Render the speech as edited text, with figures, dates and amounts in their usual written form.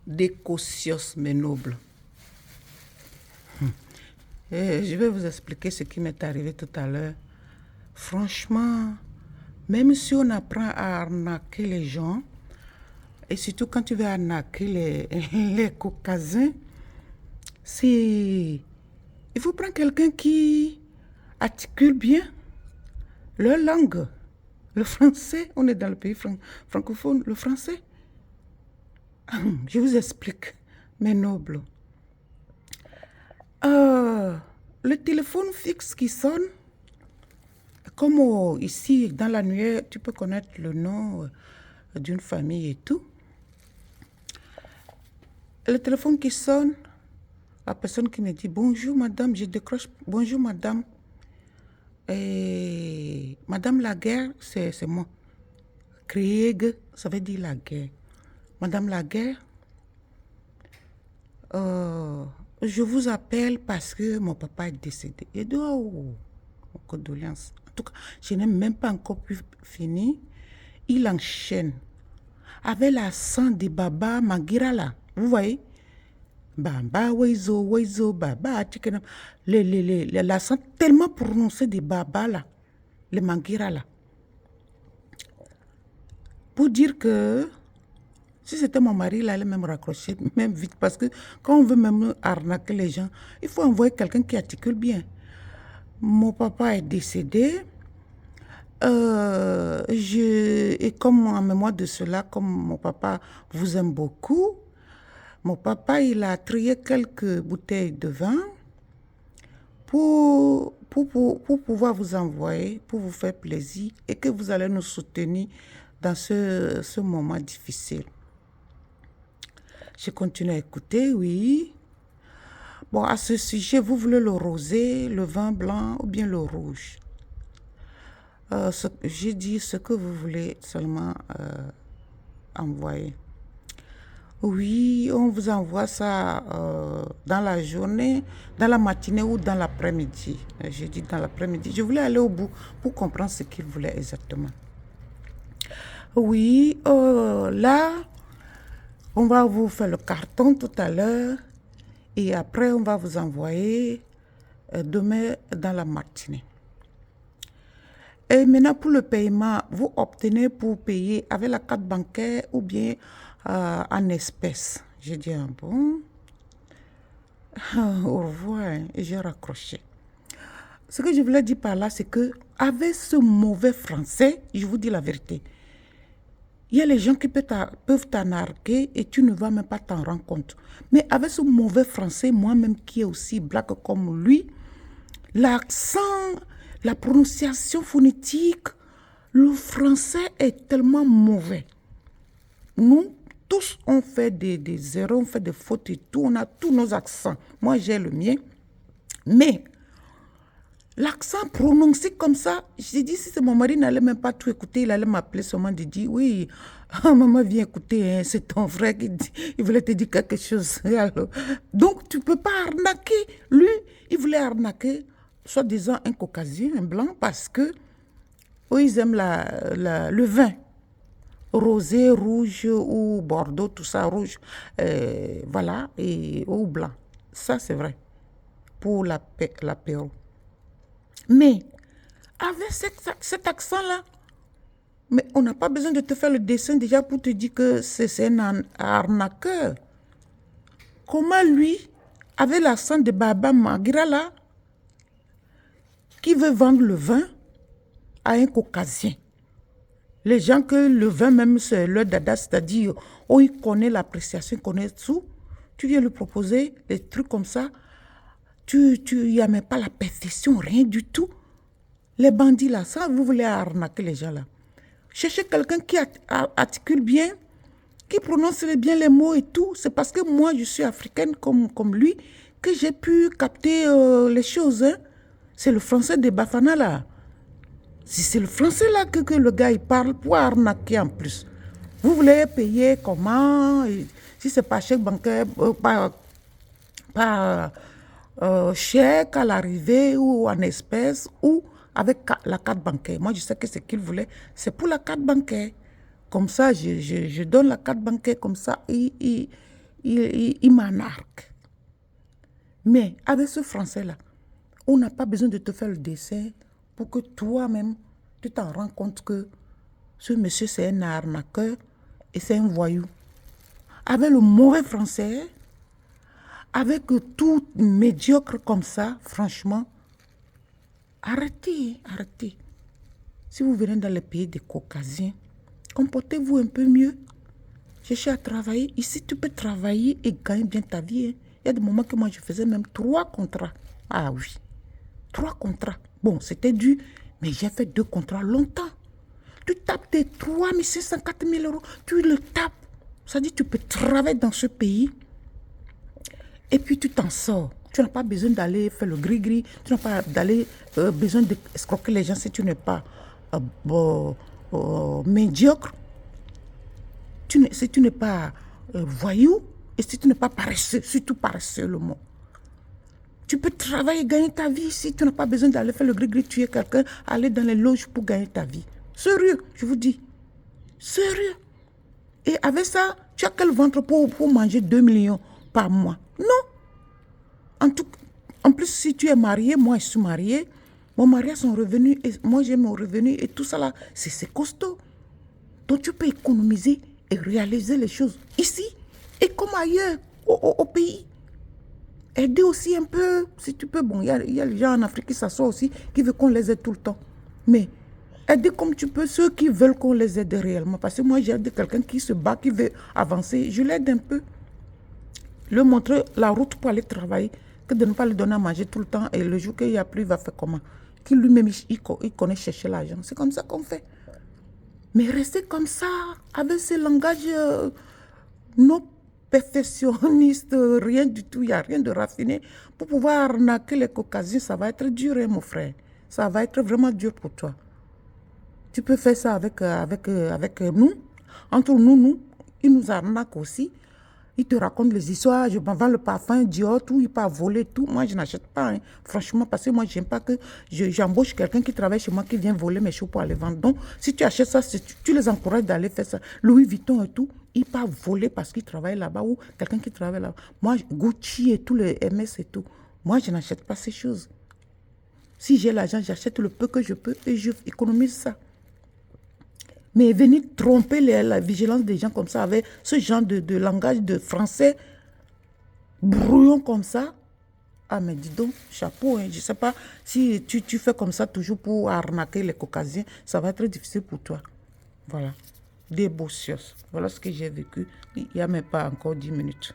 des cautions, mes nobles. Et je vais vous expliquer ce qui m'est arrivé tout à l'heure. Franchement, même si on apprend à arnaquer les gens, et surtout quand tu veux arnaquer les caucasiens, il faut prendre quelqu'un qui articule bien leur langue. Le français, on est dans le pays francophone, le français. Je vous explique, mes nobles. Le téléphone fixe qui sonne, comme ici, dans l'annuaire, tu peux connaître le nom d'une famille et tout. Le téléphone qui sonne, la personne qui me dit « Bonjour madame », je décroche « Bonjour madame ». Et Madame Laguerre, c'est moi. Krieg, ça veut dire la guerre. Madame Laguerre, je vous appelle parce que mon papa est décédé. Et dit, oh, condoléances. En tout cas, je n'ai même pas encore pu finir. Il enchaîne avec l'accent de Baba Magira là. Vous voyez? Baba, Weizo, Baba, l'accent tellement prononcé de Baba là, le Magira là. Pour dire que si c'était mon mari, il allait même raccrocher, même vite, parce que quand on veut même arnaquer les gens, il faut envoyer quelqu'un qui articule bien. Mon papa est décédé. Et comme en mémoire de cela, comme mon papa vous aime beaucoup, mon papa, il a trié quelques bouteilles de vin pour pouvoir vous envoyer, pour vous faire plaisir et que vous allez nous soutenir dans ce moment difficile. Je continue à écouter, oui. Bon, à ce sujet, vous voulez le rosé, le vin blanc ou bien le rouge? J'ai dit ce que vous voulez seulement envoyer. Oui, on vous envoie ça dans la journée, dans la matinée ou dans l'après-midi. J'ai dit dans l'après-midi. Je voulais aller au bout pour comprendre ce qu'il voulait exactement. Oui, là, on va vous faire le carton tout à l'heure et après, on va vous envoyer demain dans la matinée. Et maintenant, pour le paiement, vous obtenez pour payer avec la carte bancaire ou bien en espèces. J'ai dit, bon, au revoir, et j'ai raccroché. Ce que je voulais dire par là, c'est que avec ce mauvais français, je vous dis la vérité, il y a les gens qui peuvent t'arnaquer et tu ne vas même pas t'en rendre compte. Mais avec ce mauvais français, moi-même qui est aussi black comme lui, l'accent, la prononciation phonétique, le français est tellement mauvais. Nous, tous, on fait des erreurs, on fait des fautes et tout, on a tous nos accents. Moi, j'ai le mien. Mais l'accent prononcé comme ça, j'ai dit, si mon mari n'allait même pas tout écouter, il allait m'appeler seulement de dire, oui, maman, viens écouter, hein, c'est ton frère qui dit, il voulait te dire quelque chose. Alors, donc, tu ne peux pas arnaquer. Lui, il voulait arnaquer, soi-disant, un caucasien, un blanc, parce que eux, ils aiment le vin. Rosé, rouge ou bordeaux, tout ça, rouge, voilà, et ou blanc. Ça, c'est vrai, pour l'apéro. Mais, avec cet accent-là, mais on n'a pas besoin de te faire le dessin déjà pour te dire que c'est un arnaqueur. Comment lui, avec l'accent de Baba Magira là, qui veut vendre le vin à un caucasien? Les gens que le vin même c'est leur dada, c'est-à-dire, oh, il connaît l'appréciation, il connaît tout. Tu viens lui proposer des trucs comme ça. Tu n'y as même pas la perfection, rien du tout. Les bandits là, ça, vous voulez arnaquer les gens là. Cherchez quelqu'un qui articule bien, qui prononce bien les mots et tout. C'est parce que moi, je suis africaine comme lui, que j'ai pu capter les choses. Hein. C'est le français de Bafana là. Si c'est le français là que le gars il parle pour arnaquer en plus. Vous voulez payer comment? Si c'est pas chèque bancaire, pas chèque à l'arrivée ou en espèces ou avec la carte bancaire. Moi je sais que ce qu'il voulait, c'est pour la carte bancaire. Comme ça, je donne la carte bancaire comme ça. il m'anarque. Mais avec ce français-là, on n'a pas besoin de te faire le dessin pour que toi-même, tu t'en rends compte que ce monsieur, c'est un arnaqueur et c'est un voyou. Avec le mauvais français, avec tout médiocre comme ça, franchement, arrêtez, arrêtez. Si vous venez dans les pays des Caucasiens, comportez-vous un peu mieux. Cherchez à travailler. Ici, tu peux travailler et gagner bien ta vie. Il y a des moments que moi, je faisais même 3 contrats. Ah oui, 3 contrats. Bon, c'était dur, mais j'ai fait 2 contrats longtemps. Tu tapes tes 3 500, 4 000 euros, tu le tapes. Ça dit, tu peux travailler dans ce pays et puis tu t'en sors. Tu n'as pas besoin d'aller faire le gris-gris. Tu n'as pas besoin d'escroquer les gens si tu n'es pas médiocre. Si tu n'es pas voyou et si tu n'es pas paresseux, surtout paresseux le mot. Tu peux travailler et gagner ta vie ici. Tu n'as pas besoin d'aller faire le gris-gris, tuer quelqu'un, aller dans les loges pour gagner ta vie. Sérieux, je vous dis. Sérieux. Et avec ça, tu as quel ventre pour manger 2 millions par mois? Non. En plus, si tu es marié, moi je suis mariée, mon mari a son revenu, et moi j'ai mon revenu, et tout ça là, c'est costaud. Donc tu peux économiser et réaliser les choses ici et comme ailleurs, au pays. Aider aussi un peu, si tu peux. Bon, il y a les gens en Afrique qui s'assoient aussi, qui veulent qu'on les aide tout le temps. Mais aider comme tu peux ceux qui veulent qu'on les aide réellement. Parce que moi, j'aide quelqu'un qui se bat, qui veut avancer. Je l'aide un peu. Lui montrer la route pour aller travailler, que de ne pas lui donner à manger tout le temps. Et le jour qu'il n'y a plus, il va faire comment? Qu'il lui-même, il connaît chercher l'argent. C'est comme ça qu'on fait. Mais rester comme ça, avec ce langage non perfectionniste, rien du tout, il n'y a rien de raffiné. Pour pouvoir arnaquer les Caucasiens, ça va être dur, hein, mon frère. Ça va être vraiment dur pour toi. Tu peux faire ça avec nous. Entre nous, ils nous arnaquent aussi. Ils te racontent les histoires, je m'en vends le parfum Dior, tout, il part voler, tout. Moi, je n'achète pas, hein. Franchement, parce que moi, je n'aime pas que j'embauche quelqu'un qui travaille chez moi, qui vient voler mes choses pour aller vendre. Donc, si tu achètes ça, tu les encourages d'aller faire ça. Louis Vuitton et tout, il part voler parce qu'il travaille là-bas ou quelqu'un qui travaille là-bas. Moi, Gucci et tout, les MS et tout. Moi, je n'achète pas ces choses. Si j'ai l'argent, j'achète le peu que je peux et je économise ça. Mais venir tromper la vigilance des gens comme ça, avec ce genre de langage de français brouillon comme ça, ah mais dis donc, chapeau, hein. Je ne sais pas si tu fais comme ça toujours pour arnaquer les Caucasiens, ça va être difficile pour toi. Voilà, des beaux choses. Voilà ce que j'ai vécu il n'y a même pas encore 10 minutes.